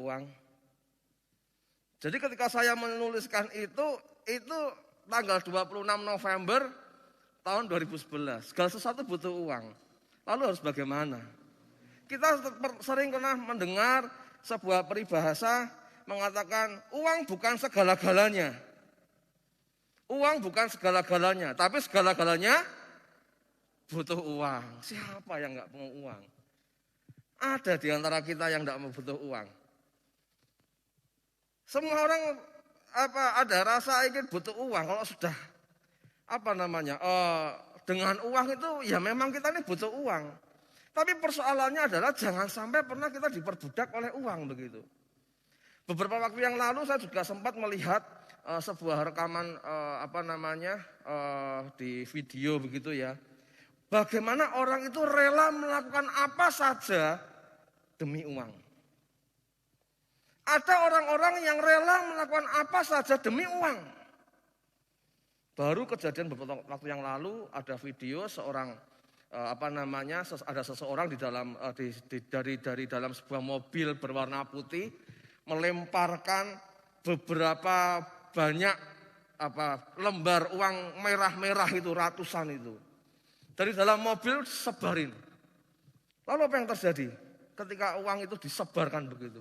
uang. Jadi ketika saya menuliskan itu tanggal 26 November tahun 2011. Segala sesuatu butuh uang. Lalu harus bagaimana? Kita sering pernah mendengar sebuah peribahasa mengatakan uang bukan segala-galanya. Uang bukan segala-galanya, tapi segala-galanya butuh uang. Siapa yang enggak mau uang? Ada di antara kita yang enggak mau butuh uang. Semua orang ada rasa ingin butuh uang kalau sudah dengan uang itu ya memang kita ini butuh uang. Tapi persoalannya adalah jangan sampai pernah kita diperbudak oleh uang begitu. Beberapa waktu yang lalu saya juga sempat melihat sebuah rekaman di video begitu ya. Bagaimana orang itu rela melakukan apa saja demi uang. Ada orang-orang yang rela melakukan apa saja demi uang. Baru kejadian beberapa waktu yang lalu ada video seorang ada seseorang di dalam dari dalam sebuah mobil berwarna putih melemparkan beberapa banyak lembar uang merah-merah itu ratusan itu. Dari dalam mobil sebarin. Lalu apa yang terjadi ketika uang itu disebarkan begitu?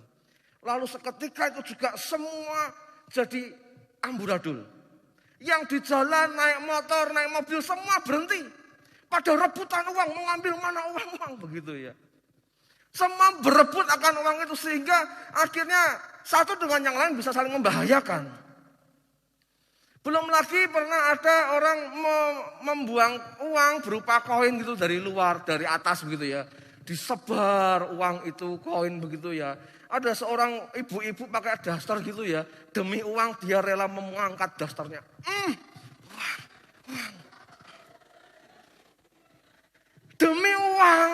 Lalu seketika itu juga semua jadi amburadul. Yang di jalan naik motor, naik mobil semua berhenti. Pada rebutan uang, mengambil mana uang begitu ya. Semua berebut akan uang itu sehingga akhirnya satu dengan yang lain bisa saling membahayakan. Belum lagi pernah ada orang membuang uang berupa koin gitu dari luar, dari atas begitu ya. Disebar uang itu, koin begitu ya. Ada seorang ibu-ibu pakai daster gitu ya. Demi uang dia rela mengangkat dasternya. Demi uang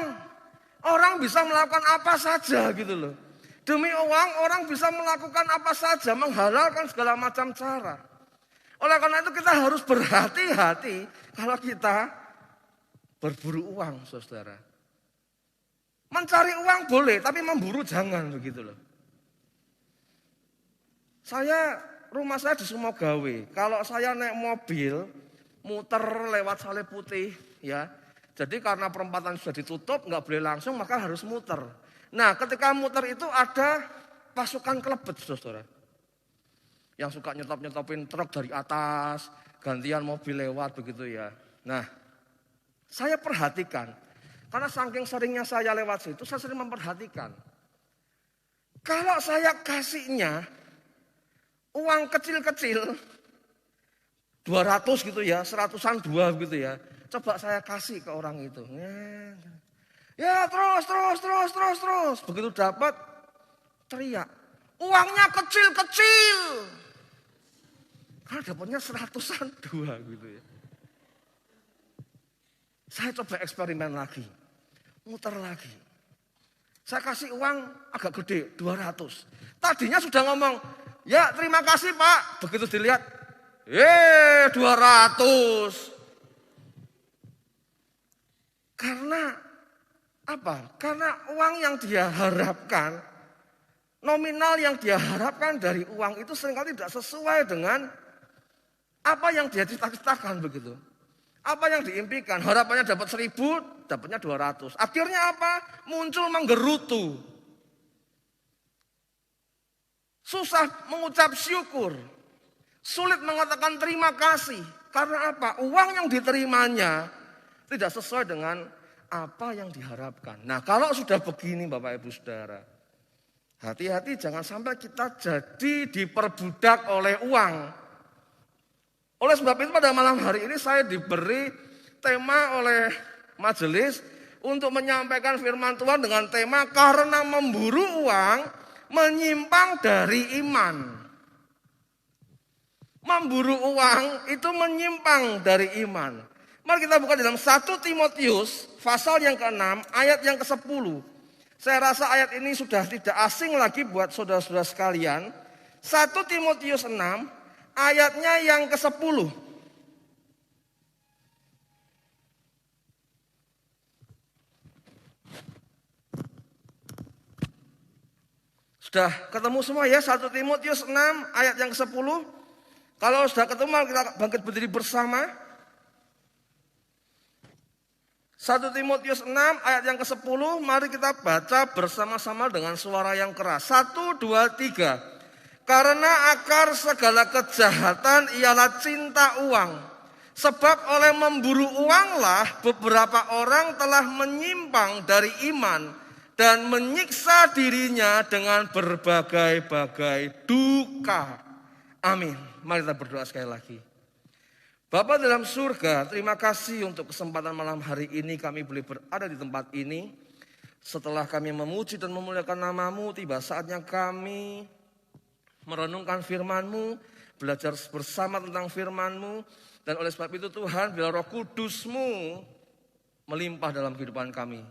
orang bisa melakukan apa saja gitu loh. Demi uang orang bisa melakukan apa saja, menghalalkan segala macam cara. Oleh karena itu kita harus berhati-hati kalau kita berburu uang, saudara. Mencari uang boleh, tapi memburu jangan begitu loh. Rumah saya di Sumogawe. Kalau saya naik mobil, muter lewat Saleh Putih, ya. Jadi karena perempatan sudah ditutup, nggak boleh langsung, maka harus muter. Nah, ketika muter itu ada pasukan kelebet, saudara. Yang suka nyetop-nyetopin truk dari atas, gantian mobil lewat begitu ya. Nah, saya perhatikan. Karena saking seringnya saya lewat situ, saya sering memperhatikan. Kalau saya kasihnya uang kecil-kecil, 200 gitu ya, 100-an 2 gitu ya. Coba saya kasih ke orang itu. Ya terus. Begitu dapat, teriak. Uangnya kecil-kecil. Karena dapatnya 100-an 2 gitu ya. Saya coba eksperimen lagi. Muter lagi. Saya kasih uang agak gede, 200. Tadinya sudah ngomong, ya terima kasih Pak. Begitu dilihat, 200. Karena apa? Karena uang yang dia harapkan, nominal yang dia harapkan dari uang itu seringkali tidak sesuai dengan apa yang dia cita-citakan begitu. Apa yang diimpikan, harapannya dapat 1.000, dapatnya 200. Akhirnya apa? Muncul menggerutu. Susah mengucap syukur. Sulit mengatakan terima kasih. Karena apa? Uang yang diterimanya tidak sesuai dengan apa yang diharapkan. Nah, kalau sudah begini Bapak Ibu Saudara, hati-hati jangan sampai kita jadi diperbudak oleh uang. Oleh sebab itu pada malam hari ini saya diberi tema oleh majelis untuk menyampaikan firman Tuhan dengan tema karena memburu uang menyimpang dari iman. Memburu uang itu menyimpang dari iman. Mari kita buka dalam 1 Timotius pasal yang ke-6 ayat yang ke-10. Saya rasa ayat ini sudah tidak asing lagi buat saudara-saudara sekalian. 1 Timotius 6 ayatnya yang ke-10. Sudah ketemu semua ya 1 Timotius 6 ayat yang ke-10. Kalau sudah ketemu kita bangkit berdiri bersama. 1 Timotius 6 ayat yang ke-10, mari kita baca bersama-sama dengan suara yang keras. 1, 2, 3. Karena akar segala kejahatan ialah cinta uang. Sebab oleh memburu uanglah beberapa orang telah menyimpang dari iman dan menyiksa dirinya dengan berbagai-bagai duka. Amin. Mari kita berdoa sekali lagi. Bapa dalam surga, terima kasih untuk kesempatan malam hari ini kami boleh berada di tempat ini. Setelah kami memuji dan memuliakan nama-Mu, tiba saatnya kami merenungkan firman-Mu, belajar bersama tentang firman-Mu. Dan oleh sebab itu Tuhan, biar Roh Kudus-Mu melimpah dalam kehidupan kami.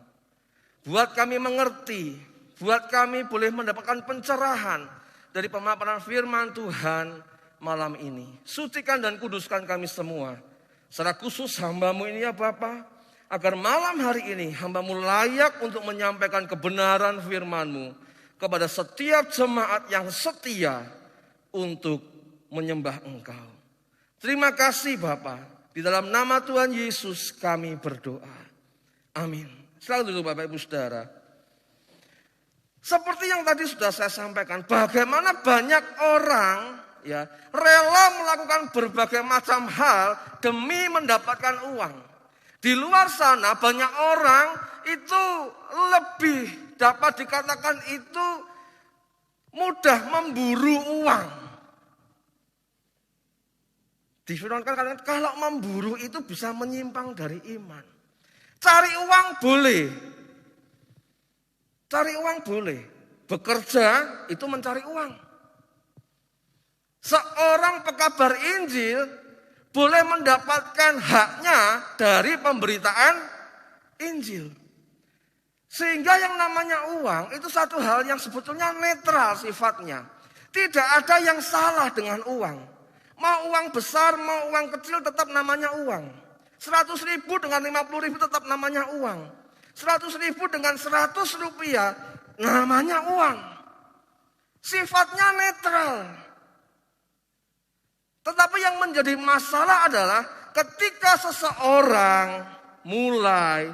Buat kami mengerti, buat kami boleh mendapatkan pencerahan dari pemaparan firman Tuhan malam ini. Sucikan dan kuduskan kami semua. Secara khusus hamba-Mu ini ya Bapa, agar malam hari ini hamba-Mu layak untuk menyampaikan kebenaran firman-Mu kepada setiap jemaat yang setia untuk menyembah Engkau. Terima kasih Bapa. Di dalam nama Tuhan Yesus kami berdoa. Amin. Selalu duduk Bapak Ibu Saudara. Seperti yang tadi sudah saya sampaikan, bagaimana banyak orang ya rela melakukan berbagai macam hal demi mendapatkan uang. Di luar sana banyak orang itu lebih dapat dikatakan itu mudah memburu uang. Difirmankan kalau memburu itu bisa menyimpang dari iman. Cari uang boleh. Cari uang boleh. Bekerja itu mencari uang. Seorang pekabar Injil boleh mendapatkan haknya dari pemberitaan Injil. Sehingga yang namanya uang itu satu hal yang sebetulnya netral sifatnya. Tidak ada yang salah dengan uang. Mau uang besar, mau uang kecil tetap namanya uang. 100.000 dengan 50.000 tetap namanya uang. 100.000 dengan 100 rupiah namanya uang. Sifatnya netral. Tetapi yang menjadi masalah adalah ketika seseorang mulai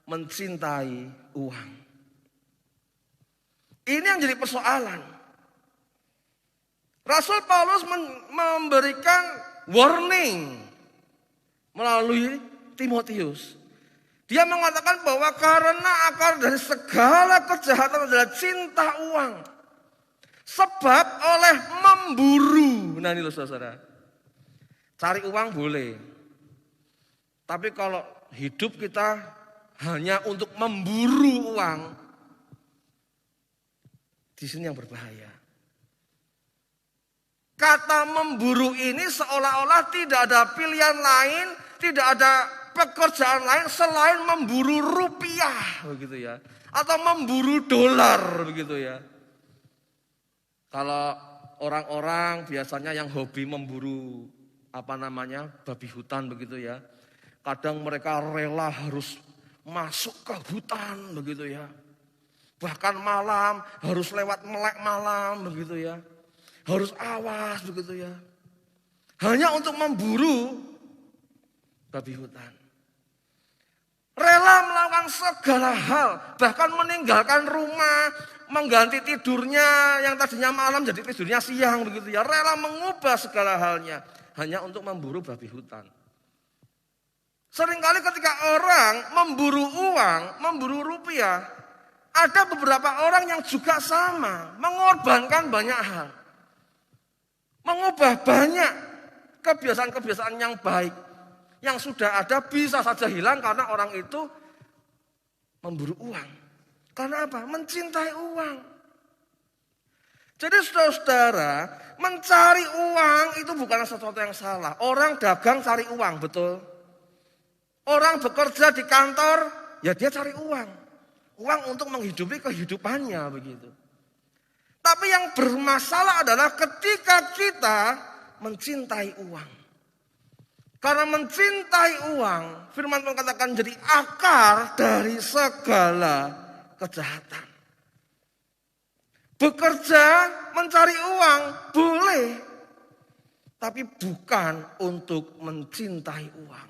mencintai uang. Ini yang jadi persoalan. Rasul Paulus memberikan warning melalui Timotius. Dia mengatakan bahwa karena akar dari segala kejahatan adalah cinta uang. Sebab oleh memburu. Nah ini loh saudara. Cari uang boleh. Tapi kalau hidup kita hanya untuk memburu uang, di sini yang berbahaya. Kata memburu ini seolah-olah tidak ada pilihan lain, tidak ada pekerjaan lain selain memburu rupiah, begitu ya, atau memburu dolar, begitu ya. Kalau orang-orang biasanya yang hobi memburu babi hutan, begitu ya. Kadang mereka rela harus masuk ke hutan, begitu ya. Bahkan malam harus lewat melek malam, begitu ya. Harus awas, begitu ya. Hanya untuk memburu babi hutan. Rela melakukan segala hal, bahkan meninggalkan rumah, mengganti tidurnya yang tadinya malam jadi tidurnya siang, begitu ya. Rela mengubah segala halnya hanya untuk memburu babi hutan. Seringkali ketika orang memburu uang, memburu rupiah, ada beberapa orang yang juga sama, mengorbankan banyak hal. Mengubah banyak kebiasaan-kebiasaan yang baik. Yang sudah ada bisa saja hilang karena orang itu memburu uang. Karena apa? Mencintai uang. Jadi saudara-saudara, mencari uang itu bukan sesuatu yang salah. Orang dagang cari uang, betul. Orang bekerja di kantor, ya dia cari uang. Uang untuk menghidupi kehidupannya, begitu. Tapi yang bermasalah adalah ketika kita mencintai uang. Karena mencintai uang, firman Tuhan katakan jadi akar dari segala kejahatan. Bekerja, mencari uang, boleh. Tapi bukan untuk mencintai uang.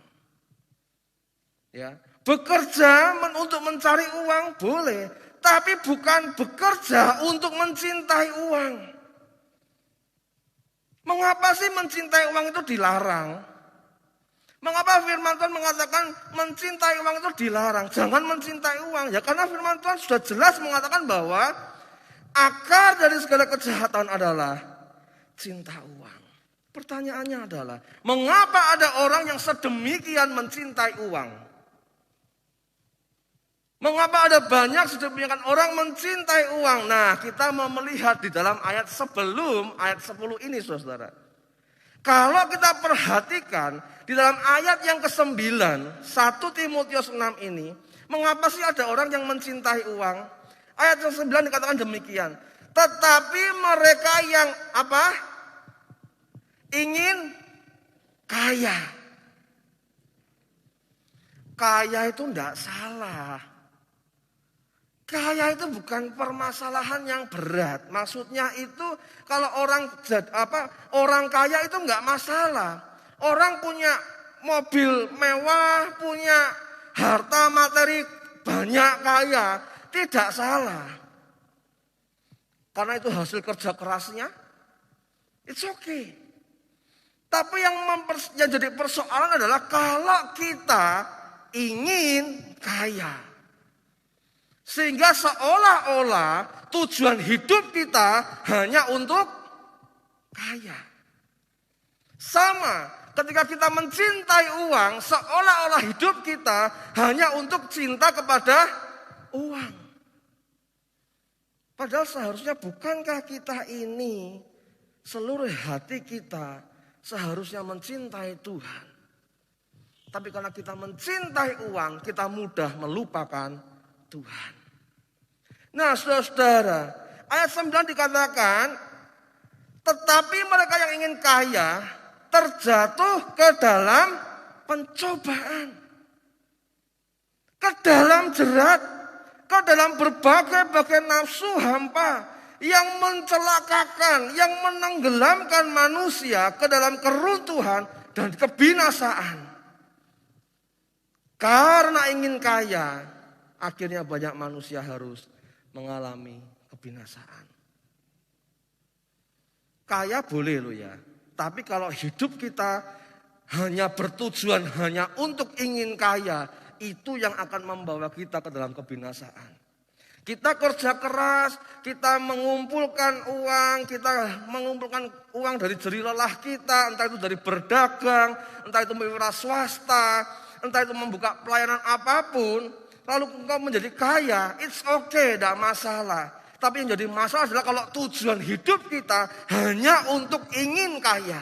Ya, bekerja untuk mencari uang boleh, tapi bukan bekerja untuk mencintai uang. Mengapa sih mencintai uang itu dilarang? Mengapa firman Tuhan mengatakan mencintai uang itu dilarang? Jangan mencintai uang. Ya karena firman Tuhan sudah jelas mengatakan bahwa akar dari segala kejahatan adalah cinta uang. Pertanyaannya adalah, mengapa ada orang yang sedemikian mencintai uang? Mengapa ada banyak sedemikian orang mencintai uang? Nah, kita mau melihat di dalam ayat sebelum ayat 10 ini, saudara. Kalau kita perhatikan di dalam ayat yang ke-9, 1 Timotius 6 ini, mengapa sih ada orang yang mencintai uang? Ayat yang 9 dikatakan demikian. Tetapi mereka yang apa? Ingin kaya. Kaya itu tidak salah. Kaya itu bukan permasalahan yang berat. Maksudnya itu kalau orang kaya itu enggak masalah. Orang punya mobil mewah, punya harta materi banyak kaya, tidak salah. Karena itu hasil kerja kerasnya, it's okay. Tapi yang jadi persoalan adalah kalau kita ingin kaya. Sehingga seolah-olah tujuan hidup kita hanya untuk kaya. Sama ketika kita mencintai uang, seolah-olah hidup kita hanya untuk cinta kepada uang. Padahal seharusnya bukankah kita ini seluruh hati kita seharusnya mencintai Tuhan. Tapi karena kita mencintai uang, kita mudah melupakan Tuhan. Nah, saudara-saudara, ayat 9 dikatakan, tetapi mereka yang ingin kaya terjatuh ke dalam pencobaan, ke dalam jerat, ke dalam berbagai-bagai nafsu hampa yang mencelakakan, yang menenggelamkan manusia ke dalam keruntuhan dan kebinasaan. Karena ingin kaya, akhirnya banyak manusia harus mengalami kebinasaan. Kaya boleh loh ya, tapi kalau hidup kita hanya bertujuan hanya untuk ingin kaya, itu yang akan membawa kita ke dalam kebinasaan. Kita kerja keras, kita mengumpulkan uang dari jerih lelah kita, entah itu dari berdagang, entah itu mewira swasta, entah itu membuka pelayanan apapun. Lalu engkau menjadi kaya, it's okay, tidak masalah. Tapi yang jadi masalah adalah kalau tujuan hidup kita hanya untuk ingin kaya.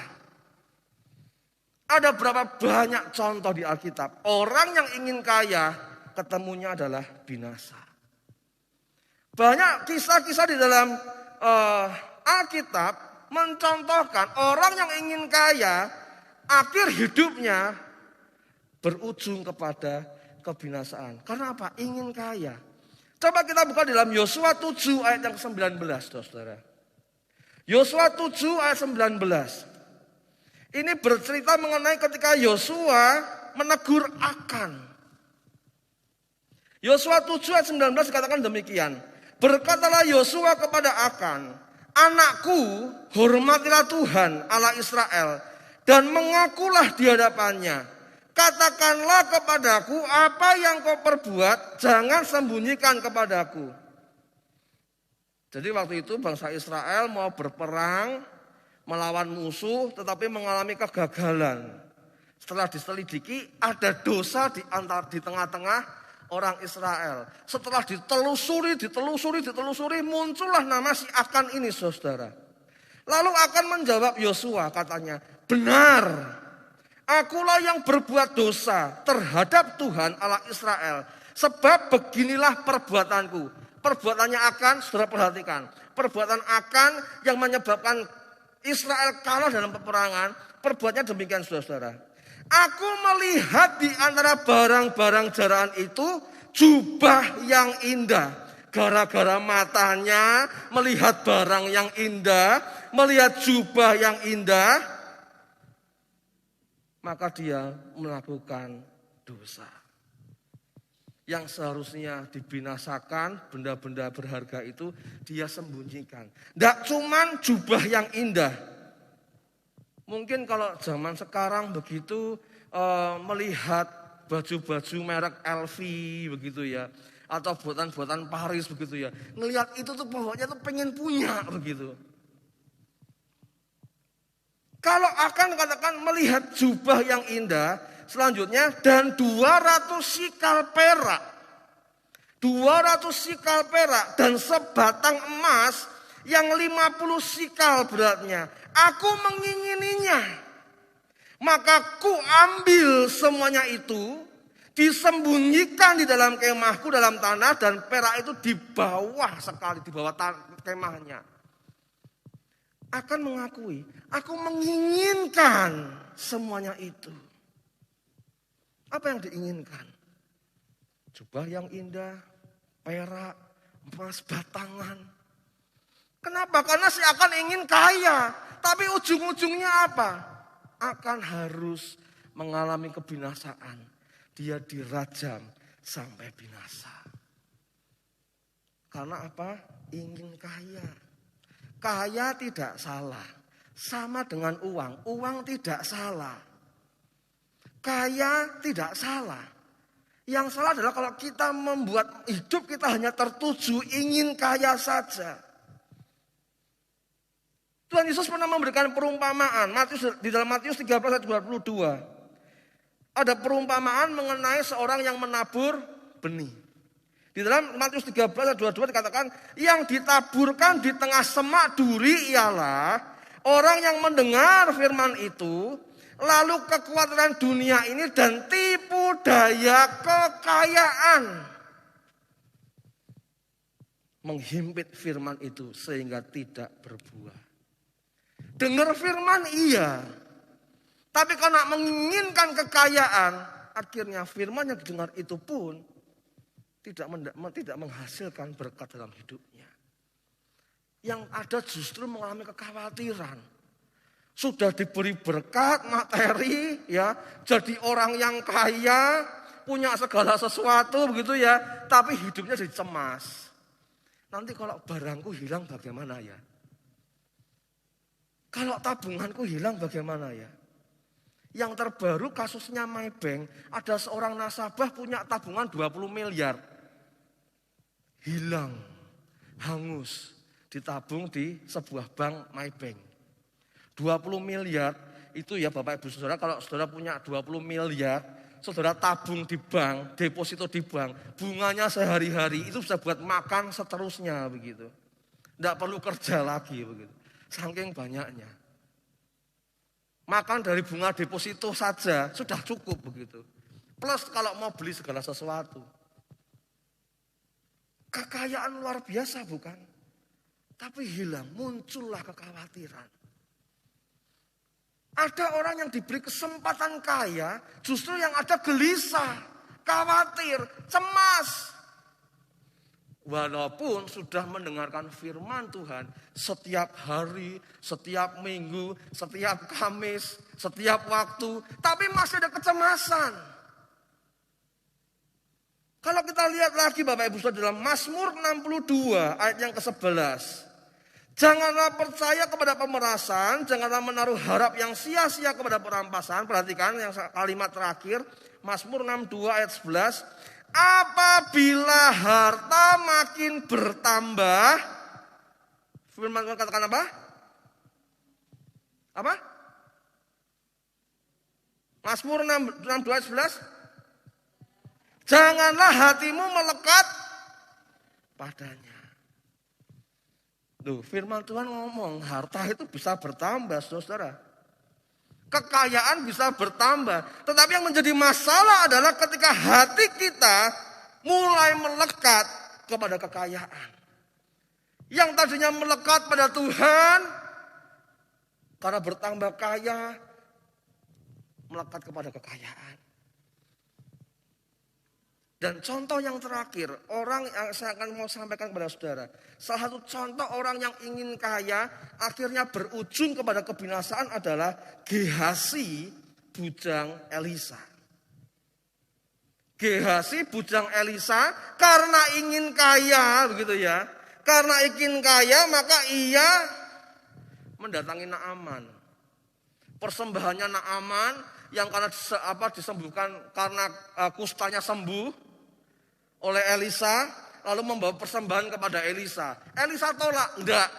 Ada berapa banyak contoh di Alkitab. Orang yang ingin kaya, ketemunya adalah binasa. Banyak kisah-kisah di dalam Alkitab mencontohkan orang yang ingin kaya, akhir hidupnya berujung kepada kebinasaan. Karena apa? Ingin kaya. Coba kita buka dalam Yosua 7 ayat yang ke-19, saudara. Yosua 7 ayat 19. Ini bercerita mengenai ketika Yosua menegur Akan. Yosua 7 ayat 19 dikatakan demikian. Berkatalah Yosua kepada Akan, anakku, hormatilah Tuhan Allah Israel dan mengakulah di hadapannya. Katakanlah kepadaku apa yang kau perbuat, jangan sembunyikan kepadaku. Jadi waktu itu bangsa Israel mau berperang melawan musuh tetapi mengalami kegagalan. Setelah diselidiki ada dosa di tengah-tengah orang Israel. Setelah ditelusuri, muncullah nama si Akan ini, saudara. Lalu Akan menjawab Yosua, katanya, benar. Akulah yang berbuat dosa terhadap Tuhan Allah Israel. Sebab beginilah perbuatanku. Perbuatannya Akan, saudara perhatikan. Perbuatan Akan yang menyebabkan Israel kalah dalam peperangan. Perbuatannya demikian, saudara. Aku melihat di antara barang-barang jaraan itu jubah yang indah. Gara-gara matanya melihat barang yang indah, melihat jubah yang indah, maka dia melakukan dosa. Yang seharusnya dibinasakan, benda-benda berharga itu dia sembunyikan. Tidak cuman jubah yang indah. Mungkin kalau zaman sekarang begitu melihat baju-baju merek LV begitu ya. Atau buatan-buatan Paris begitu ya. Ngelihat itu tuh pokoknya tuh pengen punya begitu. Kalau akan katakan melihat jubah yang indah, selanjutnya dan 200 sikal perak. 200 sikal perak dan sebatang emas yang 50 sikal beratnya. Aku mengingininya. Maka ku ambil semuanya itu, disembunyikan di dalam kemahku dalam tanah, dan perak itu di bawah sekali, di bawah kemahnya. Akan mengakui, aku menginginkan semuanya itu. Apa yang diinginkan? Jubah yang indah, perak, emas batangan. Kenapa? Karena si akan ingin kaya. Tapi ujung-ujungnya apa? Akan harus mengalami kebinasaan. Dia dirajam sampai binasa. Karena apa? Ingin kaya. Kaya tidak salah. Sama dengan uang. Uang tidak salah. Kaya tidak salah. Yang salah adalah kalau kita membuat hidup kita hanya tertuju ingin kaya saja. Tuhan Yesus pernah memberikan perumpamaan. Di dalam Matius 13 ayat 22. Ada perumpamaan mengenai seorang yang menabur benih. Di dalam Matius 13 ayat 22 dikatakan, yang ditaburkan di tengah semak duri ialah orang yang mendengar firman itu, lalu kekuatan dunia ini dan tipu daya kekayaan menghimpit firman itu sehingga tidak berbuah. Dengar firman iya, tapi karena menginginkan kekayaan, akhirnya firman yang didengar itu pun tidak menghasilkan berkat dalam hidupnya. Yang ada justru mengalami kekhawatiran. Sudah diberi berkat materi, ya, jadi orang yang kaya, punya segala sesuatu begitu ya, tapi hidupnya jadi cemas. Nanti kalau barangku hilang bagaimana ya? Kalau tabunganku hilang bagaimana ya? Yang terbaru kasusnya Maybank, ada seorang nasabah punya tabungan 20 miliar. Hilang, hangus, ditabung di sebuah bank Maybank. 20 miliar itu ya Bapak Ibu Saudara, kalau saudara punya 20 miliar, saudara tabung di bank, deposito di bank, bunganya sehari-hari itu bisa buat makan seterusnya begitu. Tidak perlu kerja lagi begitu. Saking banyaknya. Makan dari bunga deposito saja sudah cukup begitu. Plus kalau mau beli segala sesuatu. Kekayaan luar biasa bukan? Tapi hilang, muncullah kekhawatiran. Ada orang yang diberi kesempatan kaya, justru yang ada gelisah, khawatir, cemas. Walaupun sudah mendengarkan firman Tuhan setiap hari, setiap minggu, setiap Kamis, setiap waktu, tapi masih ada kecemasan. Kalau kita lihat lagi Bapak Ibu Saudara dalam Mazmur 62 ayat yang ke-11. Janganlah percaya kepada pemerasan, janganlah menaruh harap yang sia-sia kepada perampasan. Perhatikan yang kalimat terakhir, Mazmur 62 ayat 11. Apabila harta makin bertambah, firman Tuhan katakan apa? Apa? Mazmur 62 ayat 11. Janganlah hatimu melekat padanya. Tuh, firman Tuhan ngomong harta itu bisa bertambah, saudara. Kekayaan bisa bertambah. Tetapi yang menjadi masalah adalah ketika hati kita mulai melekat kepada kekayaan. Yang tadinya melekat pada Tuhan, karena bertambah kaya, melekat kepada kekayaan. Dan contoh yang terakhir, orang yang saya akan mau sampaikan kepada saudara. Salah satu contoh orang yang ingin kaya, akhirnya berujung kepada kebinasaan adalah Gehazi, bujang Elisa. Gehazi, bujang Elisa, karena ingin kaya, begitu ya. Karena ingin kaya, maka ia mendatangi Naaman. Persembahannya Naaman yang karena disembuhkan karena kustanya sembuh oleh Elisa, lalu membawa persembahan kepada Elisa. Elisa tolak, enggak.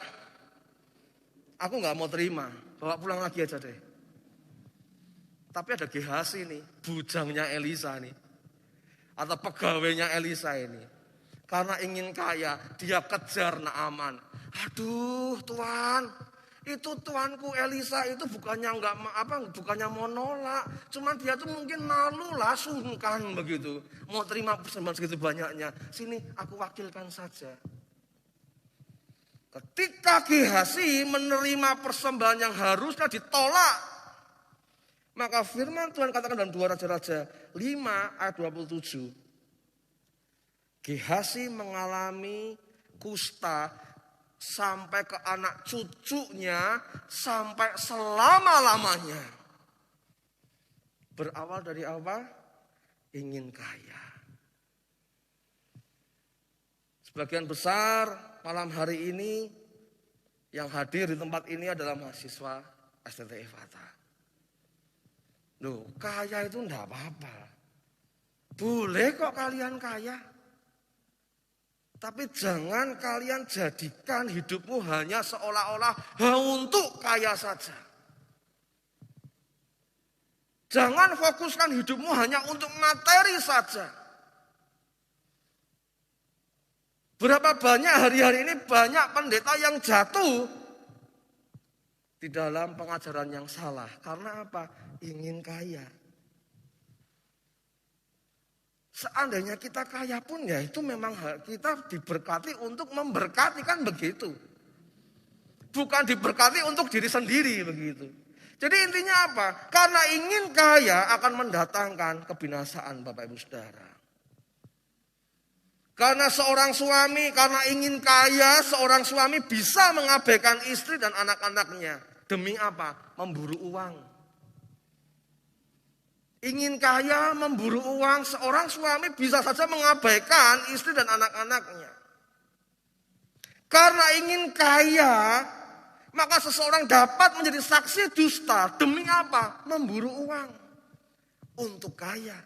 Aku enggak mau terima, bawa pulang lagi aja deh. Tapi ada Gehazi nih, bujangnya Elisa nih. Atau pegawainya Elisa ini. Karena ingin kaya, dia kejar Naaman. Aduh Tuhan, itu tuanku Elisa itu bukannya mau nolak, cuman dia tuh mungkin malu lah, sungkan begitu, mau terima persembahan segitu banyaknya. Sini aku wakilkan saja. Ketika Gehazi menerima persembahan yang harusnya ditolak, maka firman Tuhan katakan dalam 2 Raja-Raja 5 ayat 27, Gehazi mengalami kusta sampai ke anak cucunya, sampai selama-lamanya. Berawal dari apa? Ingin kaya. Sebagian besar malam hari ini yang hadir di tempat ini adalah mahasiswa STT FATA. Loh, kaya itu enggak apa-apa. Boleh kok kalian kaya. Tapi jangan kalian jadikan hidupmu hanya seolah-olah untuk kaya saja. Jangan fokuskan hidupmu hanya untuk materi saja. Berapa banyak hari-hari ini banyak pendeta yang jatuh di dalam pengajaran yang salah. Karena apa? Ingin kaya. Seandainya kita kaya pun ya itu memang kita diberkati untuk memberkati, kan begitu. Bukan diberkati untuk diri sendiri begitu. Jadi intinya apa? Karena ingin kaya akan mendatangkan kebinasaan Bapak Ibu Saudara. Karena seorang suami, karena ingin kaya, seorang suami bisa mengabaikan istri dan anak-anaknya. Demi apa? Memburu uang. Ingin kaya, memburu uang, seorang suami bisa saja mengabaikan istri dan anak-anaknya. Karena ingin kaya, maka seseorang dapat menjadi saksi dusta. Demi apa? Memburu uang untuk kaya.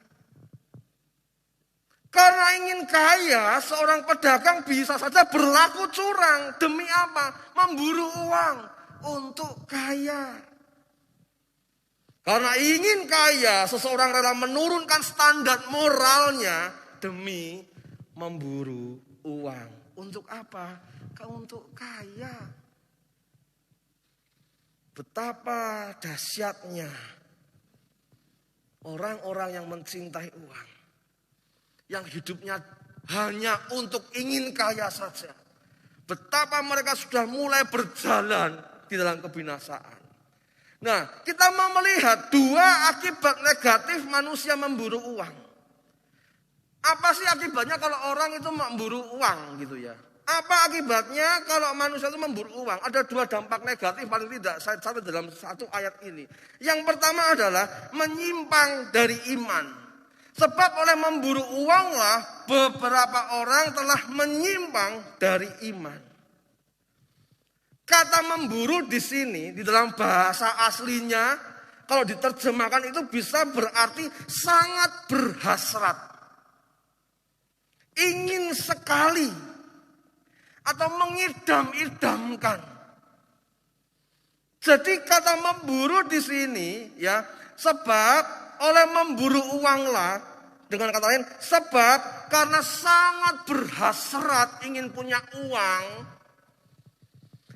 Karena ingin kaya, seorang pedagang bisa saja berlaku curang. Demi apa? Memburu uang untuk kaya. Karena ingin kaya, seseorang rela menurunkan standar moralnya demi memburu uang. Untuk apa? Untuk kaya. Betapa dahsyatnya orang-orang yang mencintai uang. Yang hidupnya hanya untuk ingin kaya saja. Betapa mereka sudah mulai berjalan di dalam kebinasaan. Nah, kita mau melihat 2 akibat negatif manusia memburu uang. Apa sih akibatnya kalau orang itu memburu uang gitu ya? Apa akibatnya kalau manusia itu memburu uang? Ada 2 dampak negatif paling tidak saya catat dalam 1 ayat ini. Yang pertama adalah menyimpang dari iman. Sebab oleh memburu uanglah beberapa orang telah menyimpang dari iman. Kata memburu di sini di dalam bahasa aslinya kalau diterjemahkan itu bisa berarti sangat berhasrat. Ingin sekali atau mengidam-idamkan. Jadi kata memburu di sini ya, sebab oleh memburu uanglah, dengan kata lain sebab karena sangat berhasrat ingin punya uang.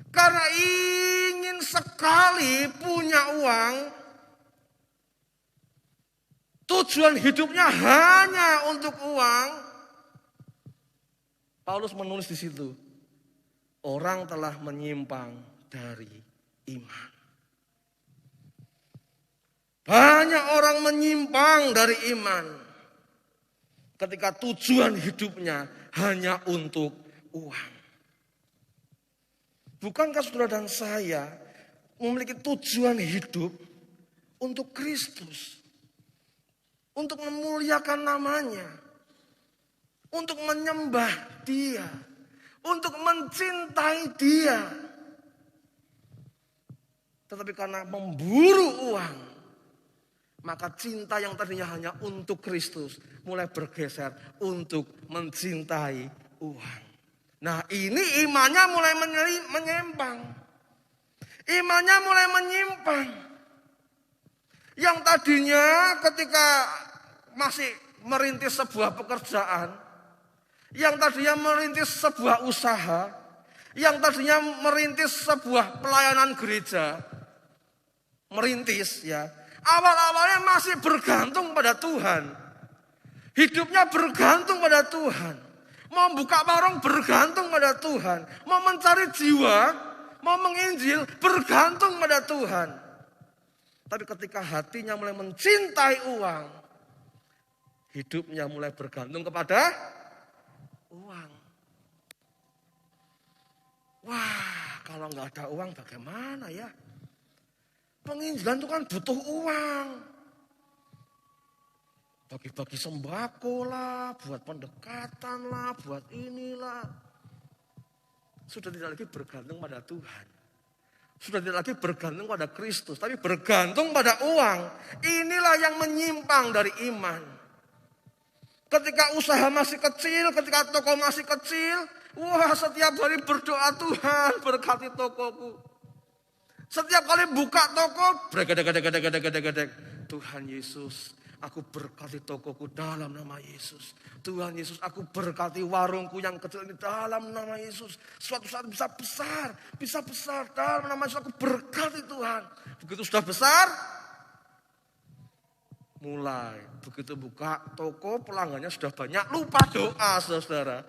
Karena ingin sekali punya uang, tujuan hidupnya hanya untuk uang. Paulus menulis di situ, orang telah menyimpang dari iman. Banyak orang menyimpang dari iman. Ketika tujuan hidupnya hanya untuk uang. Bukankah saudara dan saya memiliki tujuan hidup untuk Kristus? Untuk memuliakan namanya. Untuk menyembah Dia. Untuk mencintai Dia. Tetapi karena memburu uang, maka cinta yang tadinya hanya untuk Kristus mulai bergeser untuk mencintai uang. Nah, ini imannya mulai menyimpang. Imannya mulai menyimpang. Yang tadinya ketika masih merintis sebuah pekerjaan, yang tadinya merintis sebuah usaha, yang tadinya merintis sebuah pelayanan gereja, merintis ya. Awal-awalnya masih bergantung pada Tuhan. Hidupnya bergantung pada Tuhan. Mau buka warung bergantung pada Tuhan. Mau mencari jiwa, mau menginjil bergantung pada Tuhan. Tapi ketika hatinya mulai mencintai uang, hidupnya mulai bergantung kepada uang. Wah, kalau nggak ada uang bagaimana ya? Penginjilan itu kan butuh uang. Bagi-bagi sembako lah, buat pendekatan lah, buat inilah. Sudah tidak lagi bergantung pada Tuhan. Sudah tidak lagi bergantung pada Kristus, tapi bergantung pada uang. Inilah yang menyimpang dari iman. Ketika usaha masih kecil, ketika toko masih kecil, wah setiap hari berdoa, Tuhan berkati tokoku. Setiap kali buka toko, bregedeg. Tuhan Yesus, aku berkati tokoku dalam nama Yesus. Tuhan Yesus, aku berkati warungku yang kecil ini dalam nama Yesus. Suatu saat bisa besar dalam nama Yesus. Aku berkati Tuhan. Begitu sudah besar, mulai begitu buka toko, pelanggannya sudah banyak, lupa doa, saudara.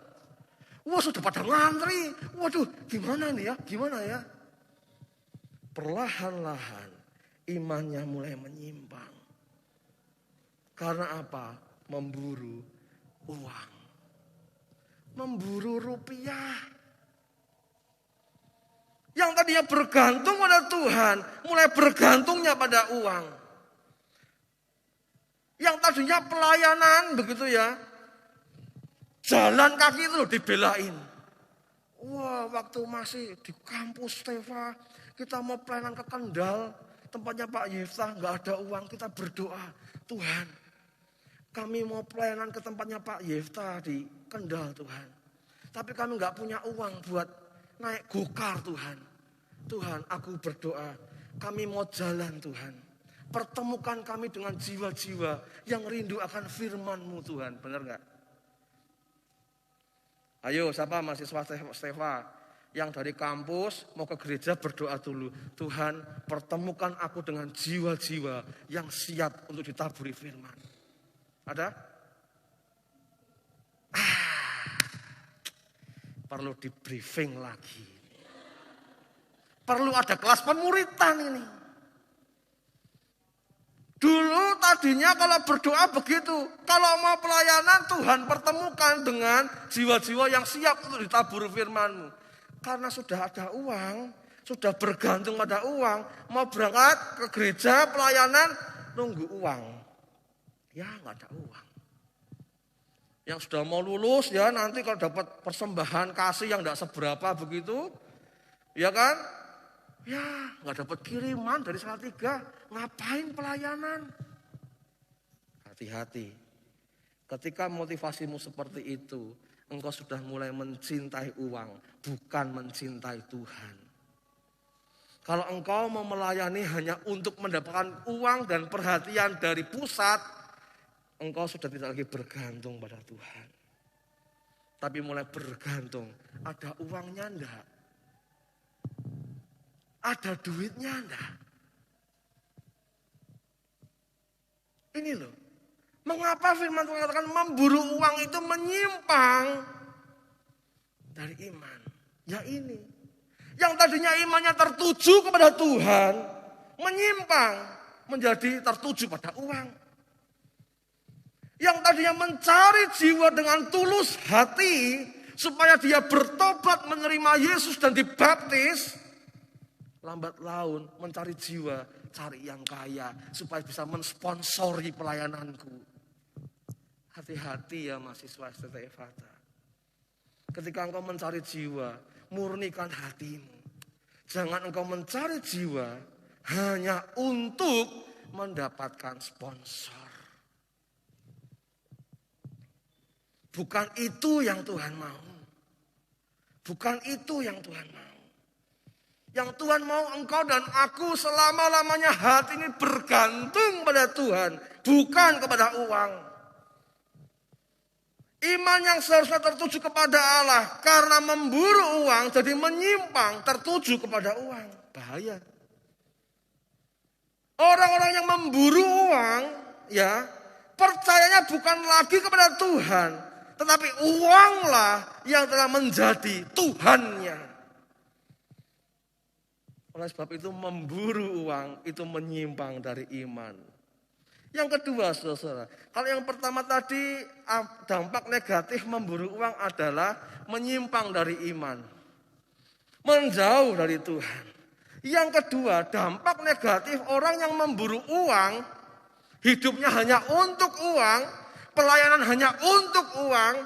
Wah, sudah pada ngantri. Waduh, gimana nih ya? Gimana ya? Perlahan-lahan imannya mulai menyimpang. Karena apa? Memburu uang. Memburu rupiah. Yang tadinya bergantung pada Tuhan, mulai bergantungnya pada uang. Yang tadinya pelayanan begitu ya. Jalan kaki itu loh dibelain. Wah, waktu masih di kampus Stefa, kita mau pelayanan ke Kendal, tempatnya Pak Yeftah, nggak ada uang, kita berdoa, Tuhan, kami mau pelayanan ke tempatnya Pak Yeftah di Kendal, Tuhan. Tapi kami nggak punya uang buat naik gokar, Tuhan. Tuhan, aku berdoa, kami mau jalan, Tuhan. Pertemukan kami dengan jiwa-jiwa yang rindu akan firman-Mu, Tuhan. Benar nggak? Ayo, siapa mahasiswa Stefa? Yang dari kampus mau ke gereja berdoa dulu. Tuhan, pertemukan aku dengan jiwa-jiwa yang siap untuk ditaburi firman. Ada? Perlu di briefing lagi. Perlu ada kelas pemuritan ini. Dulu tadinya kalau berdoa begitu. Kalau mau pelayanan, Tuhan pertemukan dengan jiwa-jiwa yang siap untuk ditaburi firman-Mu. Karena sudah ada uang, sudah bergantung pada uang, mau berangkat ke gereja pelayanan, nunggu uang. Ya nggak ada uang. Yang sudah mau lulus ya nanti kalau dapat persembahan kasih yang tidak seberapa begitu, ya kan? Ya nggak dapat kiriman dari Salatiga, ngapain pelayanan? Hati-hati. Ketika motivasimu seperti itu, engkau sudah mulai mencintai uang, bukan mencintai Tuhan. Kalau engkau mau melayani hanya untuk mendapatkan uang dan perhatian dari pusat, engkau sudah tidak lagi bergantung pada Tuhan. Tapi mulai bergantung, ada uangnya enggak? Ada duitnya enggak? Ini loh. Mengapa firman Tuhan katakan memburu uang itu menyimpang dari iman? Ya ini. Yang tadinya imannya tertuju kepada Tuhan, menyimpang menjadi tertuju pada uang. Yang tadinya mencari jiwa dengan tulus hati, supaya dia bertobat menerima Yesus dan dibaptis, lambat laun mencari jiwa, cari yang kaya, supaya bisa mensponsori pelayananku. Hati-hati ya mahasiswa STT Efata. Ketika engkau mencari jiwa, murnikan hatimu. Jangan engkau mencari jiwa hanya untuk mendapatkan sponsor. Bukan itu yang Tuhan mau. Bukan itu yang Tuhan mau. Yang Tuhan mau engkau dan aku selama-lamanya hati ini bergantung pada Tuhan. Bukan kepada uang. Iman yang seharusnya tertuju kepada Allah. Karena memburu uang jadi menyimpang tertuju kepada uang. Bahaya. Orang-orang yang memburu uang, ya, percayanya bukan lagi kepada Tuhan, tetapi uanglah yang telah menjadi Tuhannya. Oleh sebab itu memburu uang itu menyimpang dari iman. Yang kedua, saudara, kalau yang pertama tadi dampak negatif memburu uang adalah menyimpang dari iman, menjauh dari Tuhan. Yang kedua, dampak negatif orang yang memburu uang, hidupnya hanya untuk uang, pelayanan hanya untuk uang.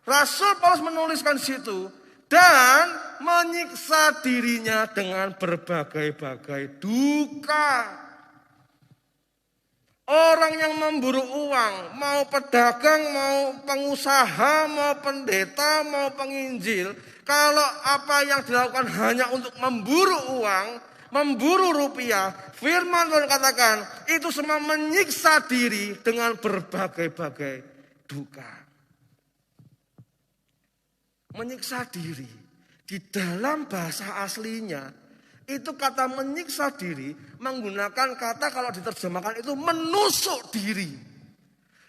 Rasul Paulus menuliskan situ, dan menyiksa dirinya dengan berbagai-bagai duka. Orang yang memburu uang, mau pedagang, mau pengusaha, mau pendeta, mau penginjil, kalau apa yang dilakukan hanya untuk memburu uang, memburu rupiah, firman Tuhan katakan, itu semua menyiksa diri dengan berbagai-bagai duka. Menyiksa diri, di dalam bahasa aslinya, itu kata menyiksa diri menggunakan kata kalau diterjemahkan itu menusuk diri.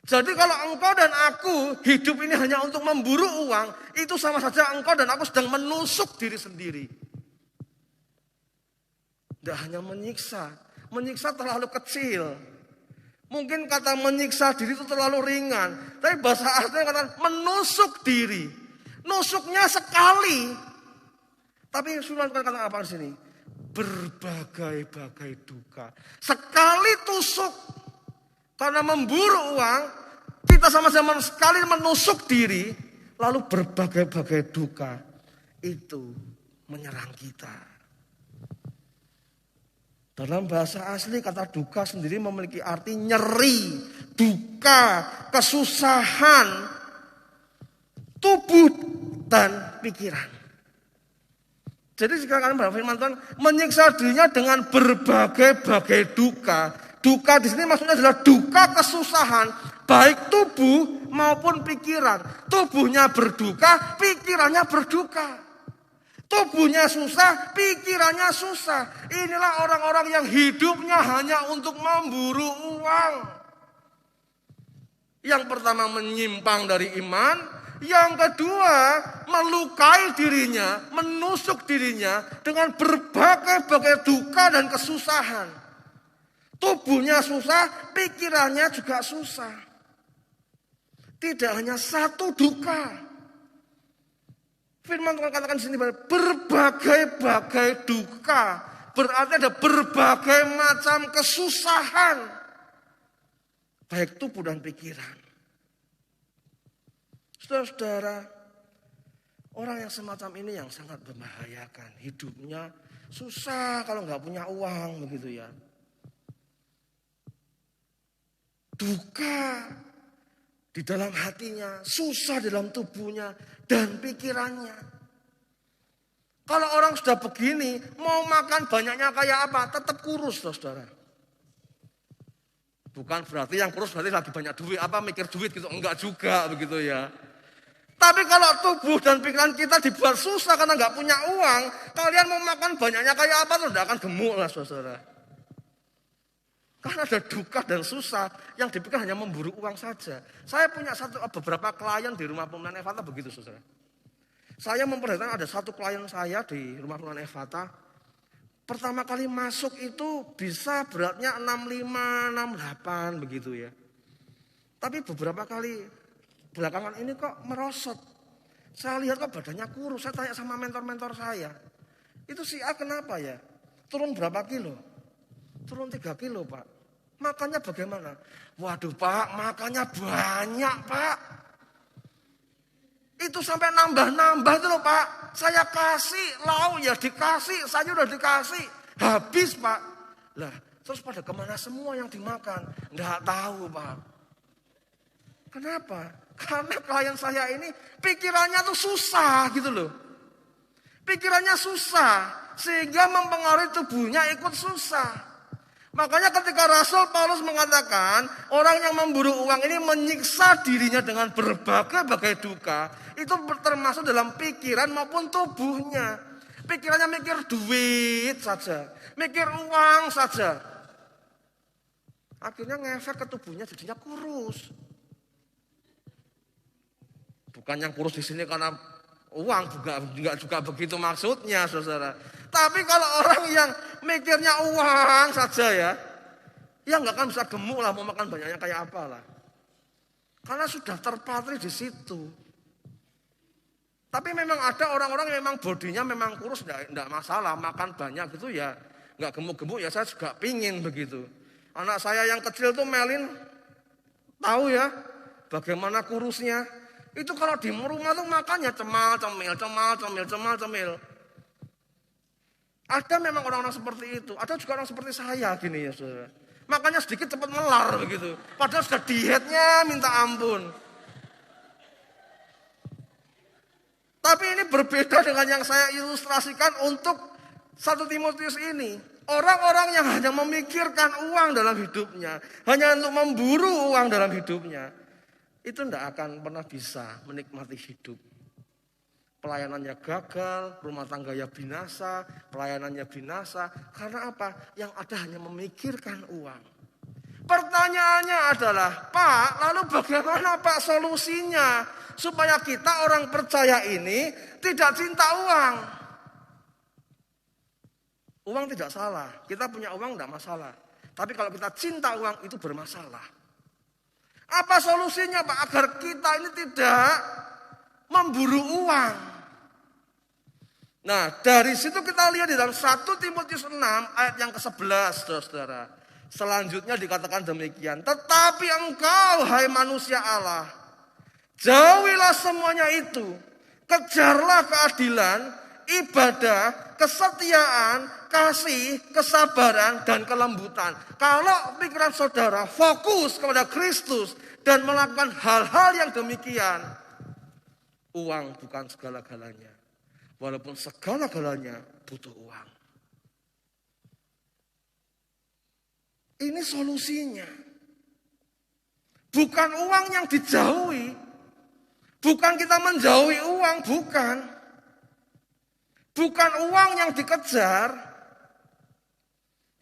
Jadi kalau engkau dan aku hidup ini hanya untuk memburu uang, itu sama saja engkau dan aku sedang menusuk diri sendiri. Tidak hanya menyiksa, menyiksa terlalu kecil. Mungkin kata menyiksa diri itu terlalu ringan, tapi bahasa aslinya kata menusuk diri. Nusuknya sekali. Tapi firman Tuhan kata apa di sini? Berbagai-bagai duka. Sekali tusuk karena memburu uang, kita sama-sama sekali menusuk diri, lalu berbagai-bagai duka itu menyerang kita. Dalam bahasa asli kata duka sendiri memiliki arti nyeri, duka, kesusahan, tubuh dan pikiran. Jadi sekarang firman Tuhan menyiksa dirinya dengan berbagai-bagai duka. Duka di sini maksudnya adalah duka kesusahan, baik tubuh maupun pikiran. Tubuhnya berduka, pikirannya berduka. Tubuhnya susah, pikirannya susah. Inilah orang-orang yang hidupnya hanya untuk memburu uang. Yang pertama menyimpang dari iman. Yang kedua, melukai dirinya, menusuk dirinya dengan berbagai-bagai duka dan kesusahan. Tubuhnya susah, pikirannya juga susah. Tidak hanya satu duka. Firman Tuhan katakan di sini berbagai-bagai duka. Berarti ada berbagai macam kesusahan. Baik tubuh dan pikiran. Saudara-saudara, orang yang semacam ini yang sangat membahayakan. Hidupnya susah kalau nggak punya uang begitu ya. Duka di dalam hatinya, susah di dalam tubuhnya dan pikirannya. Kalau orang sudah begini, mau makan banyaknya kayak apa? Tetap kurus, saudara. Bukan berarti yang kurus berarti lagi banyak duit, apa mikir duit gitu, enggak juga begitu ya. Tapi kalau tubuh dan pikiran kita dibuat susah karena nggak punya uang, kalian mau makan banyaknya kayak apa tuh tidak akan gemuk lah saudara. Karena ada duka dan susah yang dipikir hanya memburu uang saja. Saya punya beberapa klien di rumah pembinaan Efata begitu saudara. Saya memperhatikan ada satu klien saya di rumah pembinaan Efata. Pertama kali masuk itu bisa beratnya 65, 68 begitu ya. Tapi beberapa kali belakangan ini kok merosot. Saya lihat kok badannya kurus. Saya tanya sama mentor-mentor saya. Itu si A kenapa ya? Turun berapa kilo? Turun 3 kilo Pak. Makannya bagaimana? Waduh Pak, makannya banyak Pak. Itu sampai nambah-nambah itu loh Pak. Saya kasih, lauk ya dikasih, sayur udah dikasih. Habis Pak. Lah, terus pada kemana semua yang dimakan? Nggak tahu Pak. Kenapa? Karena klien saya ini pikirannya tuh susah gitu loh. Pikirannya susah. Sehingga mempengaruhi tubuhnya ikut susah. Makanya ketika Rasul Paulus mengatakan orang yang memburu uang ini menyiksa dirinya dengan berbagai duka. Itu termasuk dalam pikiran maupun tubuhnya. Pikirannya mikir duit saja. Mikir uang saja. Akhirnya ngefek ke tubuhnya jadinya kurus. Bukan yang kurus di sini karena uang, juga begitu maksudnya saudara. Tapi kalau orang yang mikirnya uang saja ya nggak akan bisa gemuk lah, mau makan banyaknya kayak apa lah. Karena sudah terpatri di situ. Tapi memang ada orang-orang yang memang bodinya memang kurus, enggak masalah, makan banyak gitu ya, enggak gemuk-gemuk ya, saya juga pingin begitu. Anak saya yang kecil tuh Melin, tahu ya bagaimana kurusnya. Itu kalau di rumah tuh makannya cemal-cemil. Ada memang orang-orang seperti itu, ada juga orang seperti saya gini ya saudara. Makannya sedikit cepat melar begitu, padahal sudah dietnya minta ampun. Tapi ini berbeda dengan yang saya ilustrasikan untuk 1 Timotius ini. Orang-orang yang hanya memikirkan uang dalam hidupnya, hanya untuk memburu uang dalam hidupnya, itu tidak akan pernah bisa menikmati hidup. Pelayanannya gagal, rumah tangganya binasa, pelayanannya binasa. Karena apa? Yang ada hanya memikirkan uang. Pertanyaannya adalah, Pak, lalu bagaimana Pak solusinya? Supaya kita orang percaya ini tidak cinta uang. Uang tidak salah. Kita punya uang tidak masalah. Tapi kalau kita cinta uang itu bermasalah. Apa solusinya Pak? Agar kita ini tidak memburu uang. Nah dari situ kita lihat di dalam 1 Timotius 6 ayat yang ke-11 saudara. Selanjutnya dikatakan demikian. Tetapi engkau hai manusia Allah, jauhilah semuanya itu. Kejarlah keadilan, ibadah, kesetiaan, kasih, kesabaran, dan kelembutan. Kalau pikiran saudara fokus kepada Kristus dan melakukan hal-hal yang demikian, uang bukan segala-galanya. Walaupun segala-galanya butuh uang. Ini solusinya. Bukan uang yang dijauhi. Bukan kita menjauhi uang, bukan. Bukan uang yang dikejar.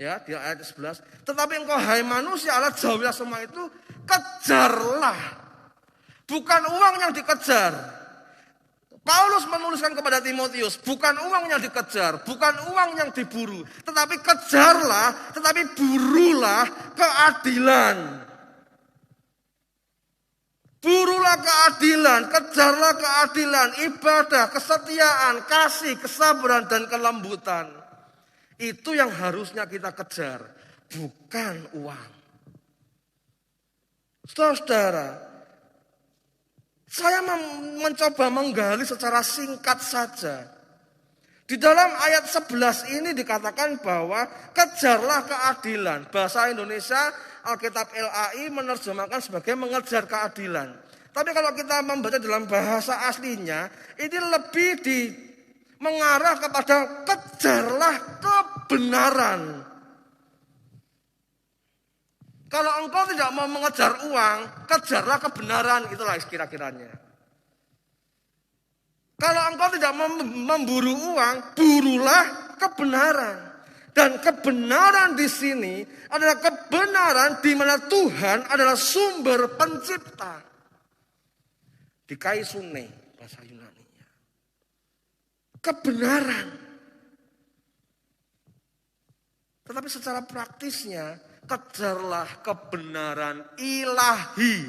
Ya, di ayat 11. Tetapi engkau hai manusia Allah, jauhilah semua itu, kejarlah. Bukan uang yang dikejar. Paulus menuliskan kepada Timotius, bukan uang yang dikejar, bukan uang yang diburu, tetapi kejarlah, tetapi burulah keadilan. Burulah keadilan, kejarlah keadilan, ibadah, kesetiaan, kasih, kesabaran, dan kelembutan. Itu yang harusnya kita kejar, bukan uang. Saudara, saya mencoba menggali secara singkat saja. Di dalam ayat 11 ini dikatakan bahwa kejarlah keadilan. Bahasa Indonesia Alkitab LAI menerjemahkan sebagai mengejar keadilan. Tapi kalau kita membaca dalam bahasa aslinya, ini lebih mengarah kepada kejarlah kebenaran. Kalau engkau tidak mau mengejar uang, kejarlah kebenaran, itulah kira-kiranya. Kalau engkau tidak mau memburu uang, burulah kebenaran. Dan kebenaran di sini adalah kebenaran di mana Tuhan adalah sumber pencipta. Dikaisune bahasa Yunaninya. Kebenaran. Tetapi secara praktisnya, kejarlah kebenaran ilahi.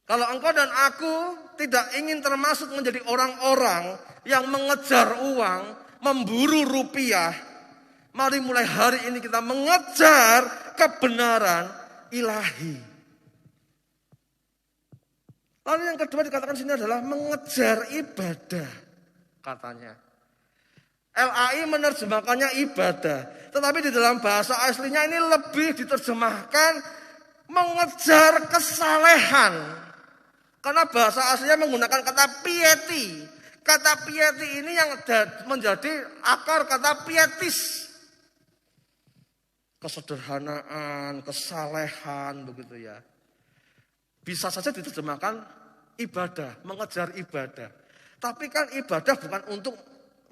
Kalau engkau dan aku tidak ingin termasuk menjadi orang-orang yang mengejar uang, memburu rupiah, mari mulai hari ini kita mengejar kebenaran ilahi. Lalu yang kedua dikatakan sini adalah mengejar ibadah, katanya. LAI menerjemahkannya ibadah, tetapi di dalam bahasa aslinya ini lebih diterjemahkan mengejar kesalehan. Karena bahasa aslinya menggunakan kata piety. Kata piety ini yang menjadi akar kata pietis. Kesederhanaan, kesalehan, begitu ya. Bisa saja diterjemahkan ibadah, mengejar ibadah. Tapi kan ibadah bukan untuk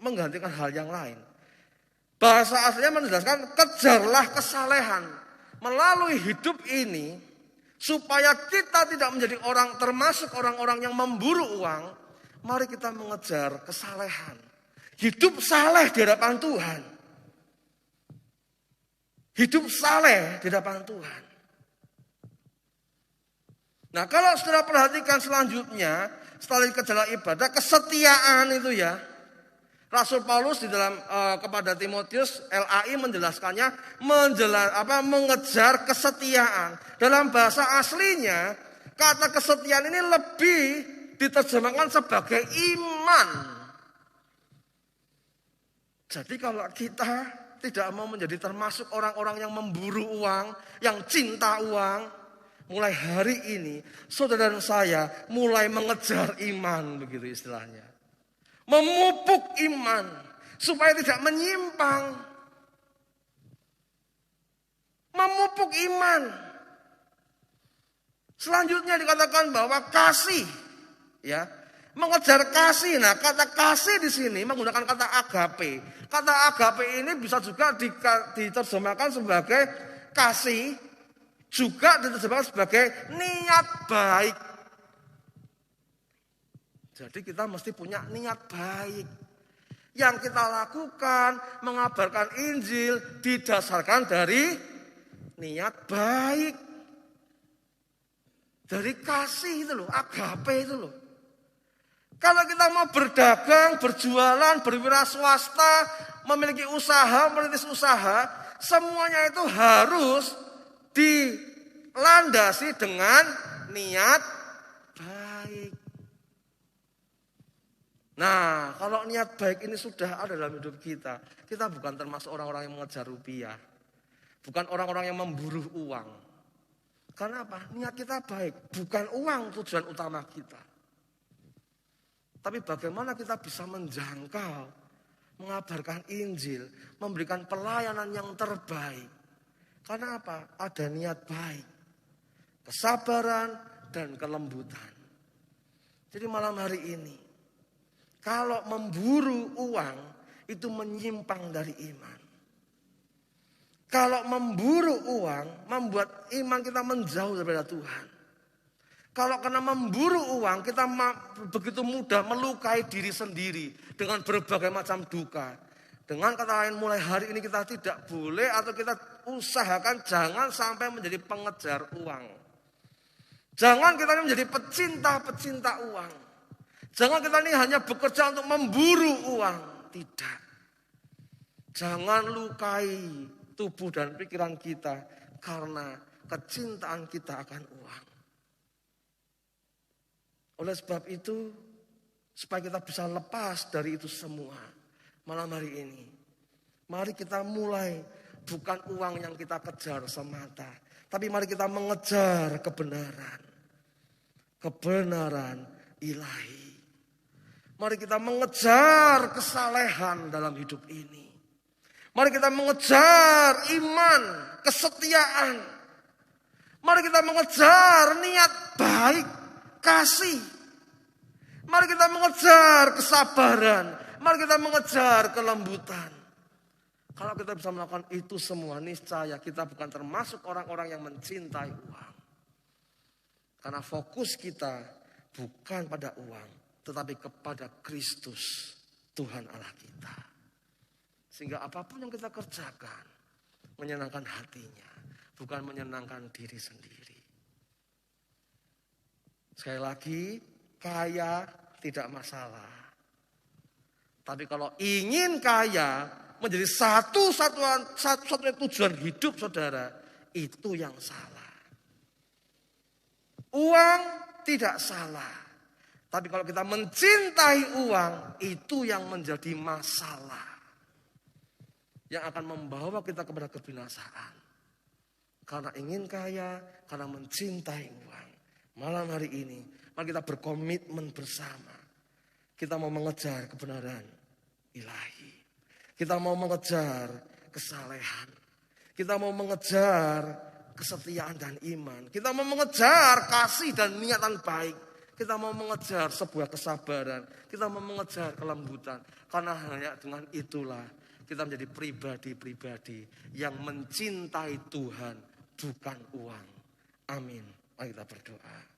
menggantikan hal yang lain. Bahasa aslinya menjelaskan kejarlah kesalehan. Melalui hidup ini, supaya kita tidak menjadi orang termasuk orang-orang yang memburu uang, mari kita mengejar kesalehan. Hidup saleh di hadapan Tuhan. Hidup saleh di hadapan Tuhan. Nah, kalau saudara perhatikan selanjutnya, setelah kejar ibadah, kesetiaan itu ya. Rasul Paulus di dalam kepada Timotius, LAI menjelaskannya mengejar kesetiaan. Dalam bahasa aslinya, kata kesetiaan ini lebih diterjemahkan sebagai iman. Jadi kalau kita tidak mau menjadi termasuk orang-orang yang memburu uang, yang cinta uang, mulai hari ini saudara dan saya mulai mengejar iman, begitu istilahnya. Memupuk iman supaya tidak menyimpang. Memupuk iman. Selanjutnya dikatakan bahwa kasih, ya, mengejar kasih. Nah, kata kasih di sini menggunakan kata agape. Kata agape ini bisa juga diterjemahkan sebagai kasih, juga diterjemahkan sebagai niat baik. Jadi kita mesti punya niat baik. Yang kita lakukan, mengabarkan Injil, didasarkan dari niat baik. Dari kasih itu loh, agape itu loh. Kalau kita mau berdagang, berjualan, berwira swasta, memiliki usaha, merintis usaha, semuanya itu harus dilandasi dengan niat baik. Nah, kalau niat baik ini sudah ada dalam hidup kita, kita bukan termasuk orang-orang yang mengejar rupiah. Bukan orang-orang yang memburu uang. Karena apa? Niat kita baik, bukan uang tujuan utama kita. Tapi bagaimana kita bisa menjangkau, mengabarkan Injil, memberikan pelayanan yang terbaik. Karena apa? Ada niat baik, kesabaran, dan kelembutan. Jadi malam hari ini, kalau memburu uang itu menyimpang dari iman. Kalau memburu uang membuat iman kita menjauh daripada Tuhan. Kalau karena memburu uang kita begitu mudah melukai diri sendiri dengan berbagai macam duka. Dengan kata lain mulai hari ini kita tidak boleh atau kita usahakan jangan sampai menjadi pengejar uang. Jangan kita ini menjadi pecinta uang. Jangan kita ini hanya bekerja untuk memburu uang. Tidak. Jangan lukai tubuh dan pikiran kita karena kecintaan kita akan uang. Oleh sebab itu, supaya kita bisa lepas dari itu semua malam hari ini, mari kita mulai bukan uang yang kita kejar semata, tapi mari kita mengejar kebenaran. Kebenaran ilahi. Mari kita mengejar kesalehan dalam hidup ini. Mari kita mengejar iman, kesetiaan. Mari kita mengejar niat baik, kasih. Mari kita mengejar kesabaran. Mari kita mengejar kelembutan. Kalau kita bisa melakukan itu semua, niscaya kita bukan termasuk orang-orang yang mencintai uang. Karena fokus kita bukan pada uang, tetapi kepada Kristus, Tuhan Allah kita. Sehingga apapun yang kita kerjakan, menyenangkan hatinya, bukan menyenangkan diri sendiri. Sekali lagi, kaya tidak masalah. Tapi kalau ingin kaya menjadi satu-satunya tujuan hidup saudara, itu yang salah. Uang tidak salah. Tapi kalau kita mencintai uang, itu yang menjadi masalah. Yang akan membawa kita kepada kebinasaan. Karena ingin kaya, karena mencintai uang. Malam hari ini, mari kita berkomitmen bersama. Kita mau mengejar kebenaran ilahi. Kita mau mengejar kesalehan. Kita mau mengejar kesetiaan dan iman. Kita mau mengejar kasih dan niatan baik. Kita mau mengejar sebuah kesabaran. Kita mau mengejar kelembutan. Karena hanya dengan itulah kita menjadi pribadi-pribadi yang mencintai Tuhan, bukan uang. Amin. Mari kita berdoa.